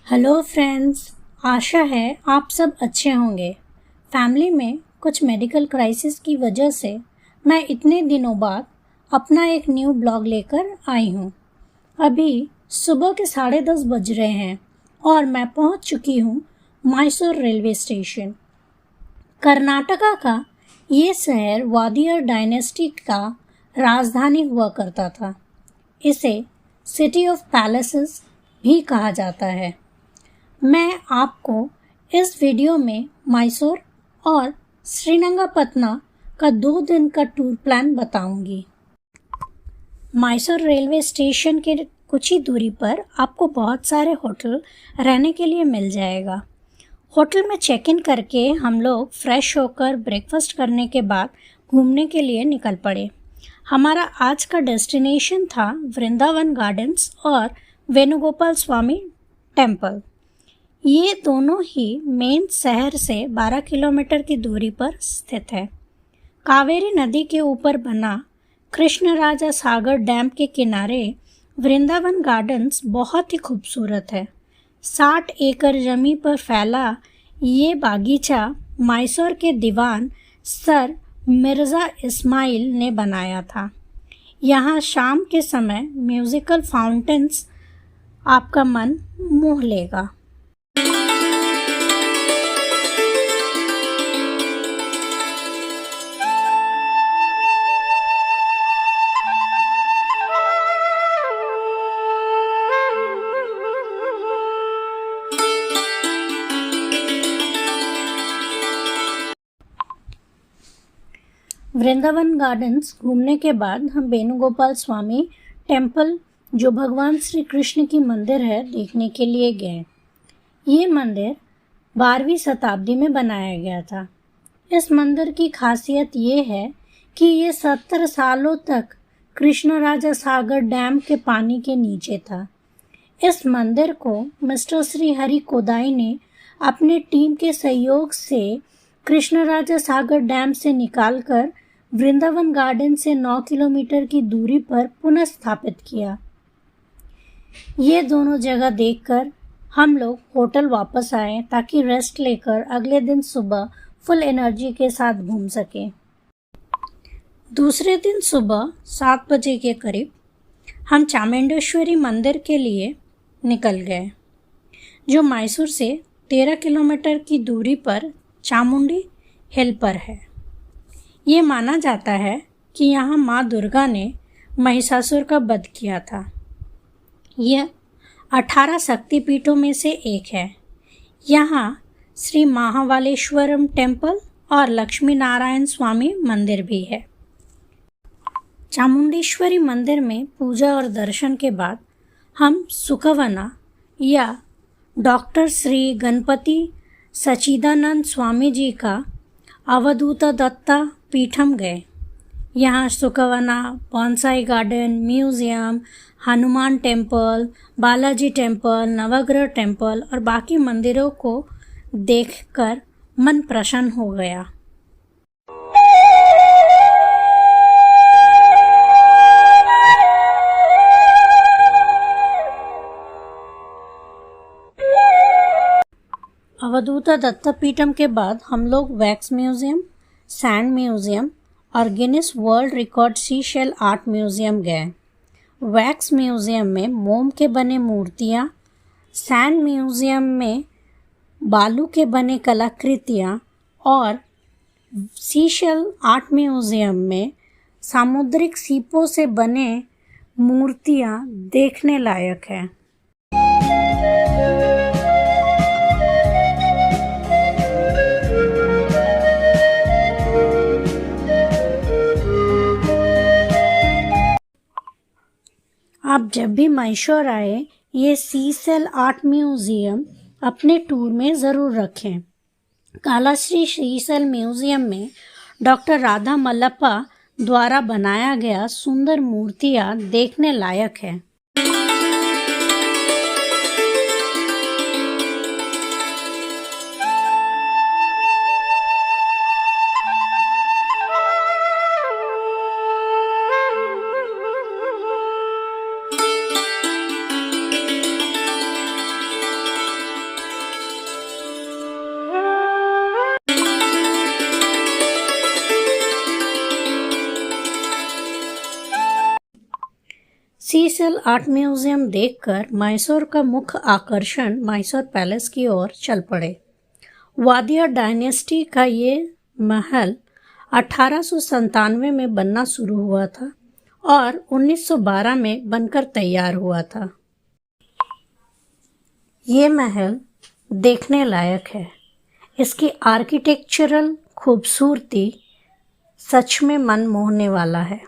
Hello friends, आशा है आप सब अच्छे होंगे। फैमिली में कुछ मेडिकल क्राइसिस की वजह से मैं इतने दिनों बाद अपना एक न्यू ब्लॉग लेकर आई हूँ। अभी सुबह के 10:30 बज रहे हैं और मैं पहुँच चुकी हूँ मैसूर रेलवे स्टेशन। कर्नाटका का ये शहर वादियर डायनेस्टी का राजधानी हुआ करता था। इसे सिटी ऑफ पैलेसेस भी कहा जाता है। मैं आपको इस वीडियो में मैसूर और श्रीरंगपटना का 2 दिन का टूर प्लान बताऊंगी। मैसूर रेलवे स्टेशन के कुछ ही दूरी पर आपको बहुत सारे होटल रहने के लिए मिल जाएगा। होटल में चेक इन करके हम लोग फ्रेश होकर ब्रेकफास्ट करने के बाद घूमने के लिए निकल पड़े। हमारा आज का डेस्टिनेशन था वृंदावन गार्डन्स और वेणुगोपाल स्वामी टेम्पल। ये दोनों ही मेन शहर से 12 किलोमीटर की दूरी पर स्थित है। कावेरी नदी के ऊपर बना कृष्णराजा सागर डैम के किनारे वृंदावन गार्डन्स बहुत ही खूबसूरत है। 60 एकड़ जमीन पर फैला ये बागीचा मैसूर के दीवान सर मिर्ज़ा इस्माइल ने बनाया था। यहाँ शाम के समय म्यूज़िकल फाउंटेन्स आपका मन मोह लेगा। वृंदावन गार्डन्स घूमने के बाद हम वेणुगोपाल स्वामी टेम्पल, जो भगवान श्री कृष्ण की मंदिर है, देखने के लिए गए। ये मंदिर 12वीं शताब्दी में बनाया गया था। इस मंदिर की खासियत ये है कि ये 70 सालों तक कृष्णराजा सागर डैम के पानी के नीचे था। इस मंदिर को मिस्टर श्री हरि कोदाई ने अपने टीम के सहयोग से कृष्णराजा सागर डैम से निकालकर वृंदावन गार्डन से 9 किलोमीटर की दूरी पर पुनः स्थापित किया। ये दोनों जगह देखकर हम लोग होटल वापस आए ताकि रेस्ट लेकर अगले दिन सुबह फुल एनर्जी के साथ घूम सके। दूसरे दिन सुबह 7 बजे के करीब हम चामुंडेश्वरी मंदिर के लिए निकल गए, जो मैसूर से 13 किलोमीटर की दूरी पर चामुंडी हिल पर है। ये माना जाता है कि यहाँ माँ दुर्गा ने महिषासुर का वध किया था। यह 18 शक्तिपीठों में से एक है। यहाँ श्री महावालेश्वरम टेम्पल और लक्ष्मी नारायण स्वामी मंदिर भी है। चामुंडेश्वरी मंदिर में पूजा और दर्शन के बाद हम सुखवना या डॉक्टर श्री गणपति सच्चिदानंद स्वामी जी का अवधूत दत्ता पीठम गए। यहाँ Sukhavana, bonsai garden, museum, Hanuman temple, Balaji temple, Navagraha temple और बाकी मंदिरों को देखकर मन प्रसन्न हो गया। अवधूत दत्तपीठम के बाद हम लोग वैक्स म्यूज़ियम, सैंड म्यूज़ियम और गिनीज वर्ल्ड रिकॉर्ड सी शेल आर्ट म्यूज़ियम गए। वैक्स म्यूज़ियम में मोम के बने मूर्तियाँ, सैंड म्यूज़ियम में बालू के बने कलाकृतियाँ और सी शेल आर्ट म्यूज़ियम में सामुद्रिक सीपों से बने मूर्तियाँ देखने लायक हैं। आप जब भी मैसूर आए, ये सी शेल आर्ट म्यूज़ियम अपने टूर में ज़रूर रखें। कालाश्री सी शेल म्यूज़ियम में डॉक्टर राधा मल्लप्पा द्वारा बनाया गया सुंदर मूर्तियाँ देखने लायक है। आर्टिफिशियल आर्ट म्यूजियम देखकर मैसूर का मुख्य आकर्षण मैसूर पैलेस की ओर चल पड़े। वादिया डायनेस्टी का ये महल 1897 में बनना शुरू हुआ था और 1912 में बनकर तैयार हुआ था। ये महल देखने लायक है। इसकी आर्किटेक्चरल खूबसूरती सच में मन मोहने वाला है।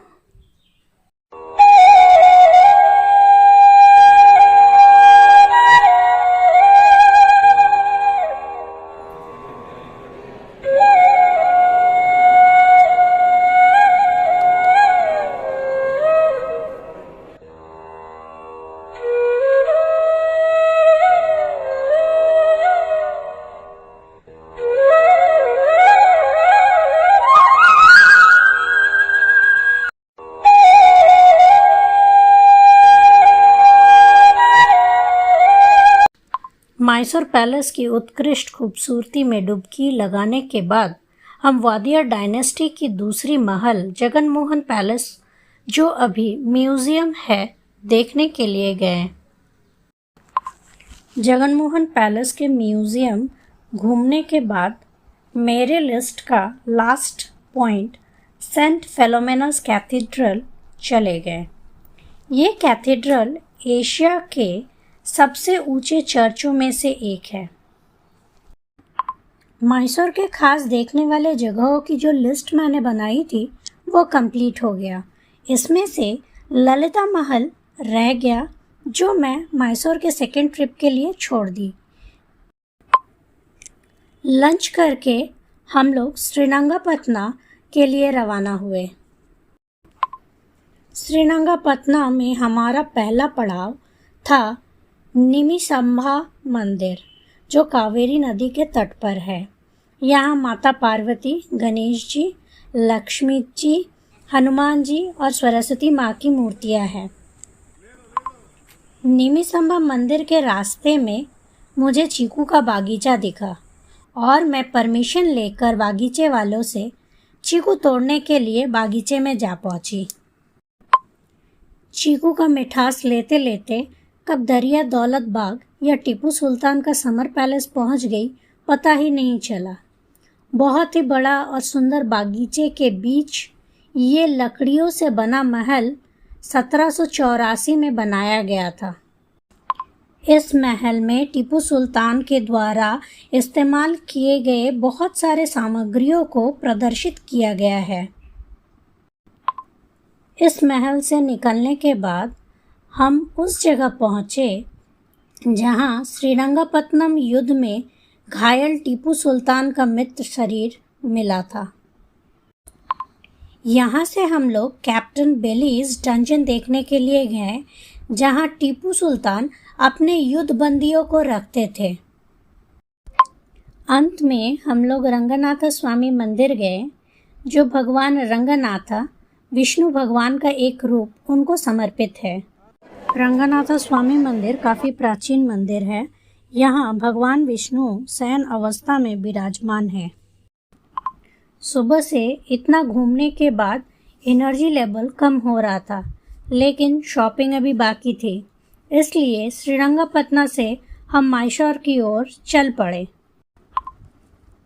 मैसूर पैलेस की उत्कृष्ट खूबसूरती में डुबकी लगाने के बाद हम वादिया डायनेस्टी की दूसरी महल जगनमोहन पैलेस, जो अभी म्यूजियम है, देखने के लिए गए। जगनमोहन पैलेस के म्यूजियम घूमने के बाद मेरे लिस्ट का लास्ट पॉइंट सेंट फिलोमेनास कैथेड्रल चले गए। ये कैथेड्रल एशिया के सबसे ऊंचे चर्चों में से एक है। मैसूर के खास देखने वाले जगहों की जो लिस्ट मैंने बनाई थी वो कंप्लीट हो गया। इसमें से ललिता महल रह गया, जो मैं मैसूर के सेकेंड ट्रिप के लिए छोड़ दी। लंच करके हम लोग श्रीरंगपटना के लिए रवाना हुए। श्रीरंगपटना में हमारा पहला पड़ाव था निमिषंभा मंदिर, जो कावेरी नदी के तट पर है। यहाँ माता पार्वती, गणेश जी, लक्ष्मी जी, हनुमान जी और सरस्वती माँ की मूर्तियाँ हैं। निमिषंभा मंदिर के रास्ते में मुझे चीकू का बागीचा दिखा और मैं परमिशन लेकर बागीचे वालों से चीकू तोड़ने के लिए बागीचे में जा पहुँची। चीकू का मिठास लेते लेते कब दरिया दौलत बाग या टीपू सुल्तान का समर पैलेस पहुंच गई, पता ही नहीं चला। बहुत ही बड़ा और सुंदर बागीचे के बीच ये लकड़ियों से बना महल 1784 में बनाया गया था। इस महल में टीपू सुल्तान के द्वारा इस्तेमाल किए गए बहुत सारे सामग्रियों को प्रदर्शित किया गया है। इस महल से निकलने के बाद हम उस जगह पहुँचे जहाँ श्रीरंगपट्टनम युद्ध में घायल टीपू सुल्तान का मृत शरीर मिला था। यहाँ से हम लोग कैप्टन बेलीज डंजन देखने के लिए गए, जहाँ टीपू सुल्तान अपने युद्ध बंदियों को रखते थे। अंत में हम लोग रंगनाथ स्वामी मंदिर गए, जो भगवान रंगनाथ विष्णु भगवान का एक रूप उनको समर्पित है। रंगनाथ स्वामी मंदिर काफ़ी प्राचीन मंदिर है। यहाँ भगवान विष्णु शयन अवस्था में विराजमान है। सुबह से इतना घूमने के बाद एनर्जी लेवल कम हो रहा था, लेकिन शॉपिंग अभी बाकी थी, इसलिए श्रीरंगपटना से हम मैसूर की ओर चल पड़े।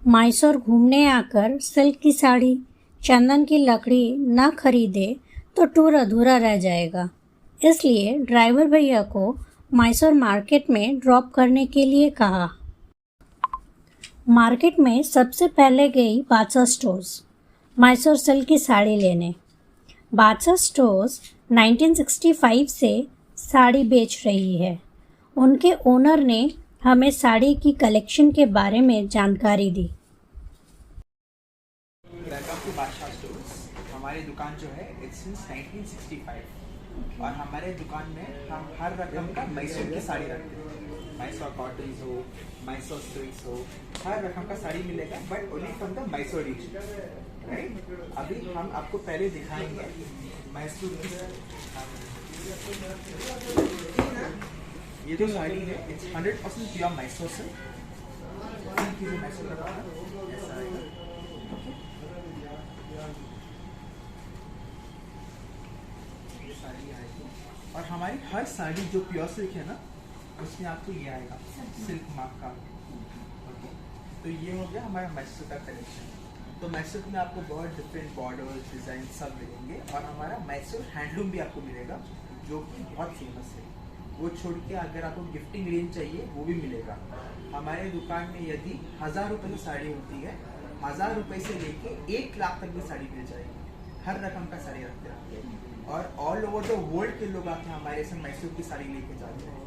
मैसूर घूमने आकर सिल्क की साड़ी, चंदन की लकड़ी न खरीदे तो टूर अधूरा रह जाएगा, इसलिए ड्राइवर भैया को मैसूर मार्केट में ड्रॉप करने के लिए कहा। मार्केट में सबसे पहले गई बादशाह स्टोर्स मैसूर सिल्क की साड़ी लेने। बादशाह स्टोर्स 1965 से साड़ी बेच रही है। उनके ओनर ने हमें साड़ी की कलेक्शन के बारे में जानकारी दी। बादशाह स्टोर्स हमारी दुकान जो है इट्स सिंस 1965 और हमारे दुकान में हम हर रकम का मैसूर की साड़ी रखते हैं। मैसूर कॉटन हो, मैसूर सिल्क हो, हर रकम का साड़ी मिलेगा, but only from the Mysore region, right. अभी हम आपको पहले दिखाएंगे मैसूर की। ये जो साड़ी है इट्स 100% प्योर मैसूर से। मैसूर का साड़ी आएगी और हमारी हर साड़ी जो प्योर सिल्क है ना, उसमें आपको ये आएगा सिल्क मार्क का। ओके, तो ये हो गया हमारा मैसूर का कलेक्शन। तो मैसूर में आपको बहुत डिफरेंट बॉर्डर्स, डिजाइन सब मिलेंगे, और हमारा मैसूर हैंडलूम भी आपको मिलेगा जो कि बहुत फेमस है। वो छोड़ के अगर आपको गिफ्टिंग रेंज चाहिए वो भी मिलेगा। हमारे दुकान में यदि 1000 रुपये की साड़ी होती है, 1000 रुपये से लेके 1 लाख तक की साड़ी मिल जाएगी। हर रकम का साड़ी रखते हैं, और ऑल ओवर द वर्ल्ड के लोग आके हमारे से मैसूर की साड़ी लेके जाते हैं,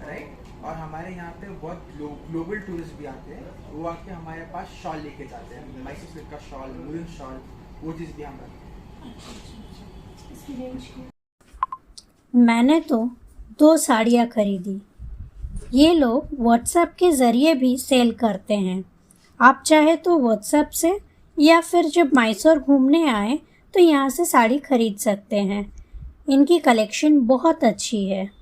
राइट। और हमारे यहाँ पे बहुत ग्लोबल टूरिस्ट भी आते हैं, वो आके हमारे पास शॉल लेके जाते हैं, मैसूर सिल्क का शॉल, वुलन शॉल, वो चीज़ भी हम रखते हैं। मैंने तो 2 साड़ियाँ खरीदी। ये लोग व्हाट्सएप के ज़रिए भी सेल करते हैं। आप चाहे तो व्हाट्सएप से या फिर जब मैसूर घूमने आए तो यहाँ से साड़ी खरीद सकते हैं। इनकी कलेक्शन बहुत अच्छी है।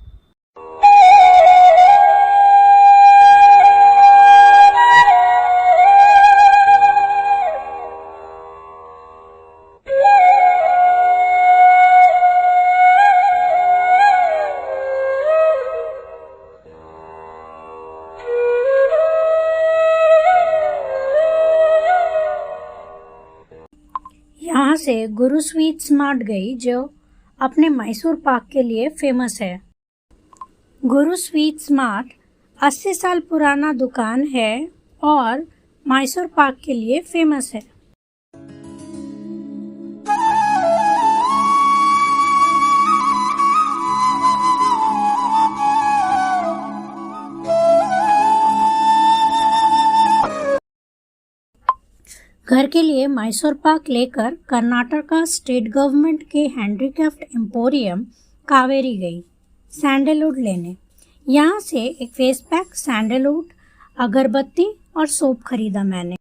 यहाँ से गुरु स्वीट स्मार्ट गई, जो अपने मैसूर पाक के लिए फेमस है। गुरु स्वीट स्मार्ट 80 साल पुराना दुकान है और मैसूर पाक के लिए फेमस है। घर के लिए मैसूर पाक लेकर कर्नाटका स्टेट गवर्नमेंट के हैंडीक्राफ्ट एम्पोरियम कावेरी गई सैंडलवुड लेने। यहाँ से एक फेस पैक, सैंडलवुड, अगरबत्ती और सोप खरीदा मैंने।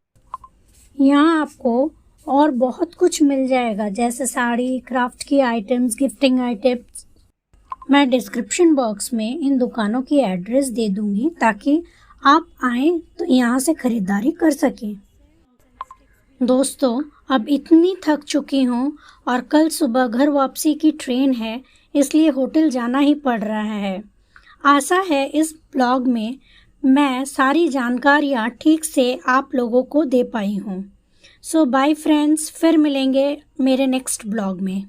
यहाँ आपको और बहुत कुछ मिल जाएगा, जैसे साड़ी, क्राफ्ट की आइटम्स, गिफ्टिंग आइटम्स। मैं डिस्क्रिप्शन बॉक्स में इन दुकानों की एड्रेस दे दूंगी ताकि आप आएँ तो यहाँ से खरीदारी कर सकें। दोस्तों, अब इतनी थक चुकी हूँ और कल सुबह घर वापसी की ट्रेन है, इसलिए होटल जाना ही पड़ रहा है। आशा है इस ब्लॉग में मैं सारी जानकारियाँ ठीक से आप लोगों को दे पाई हूँ। सो बाय फ्रेंड्स, फिर मिलेंगे मेरे नेक्स्ट ब्लॉग में।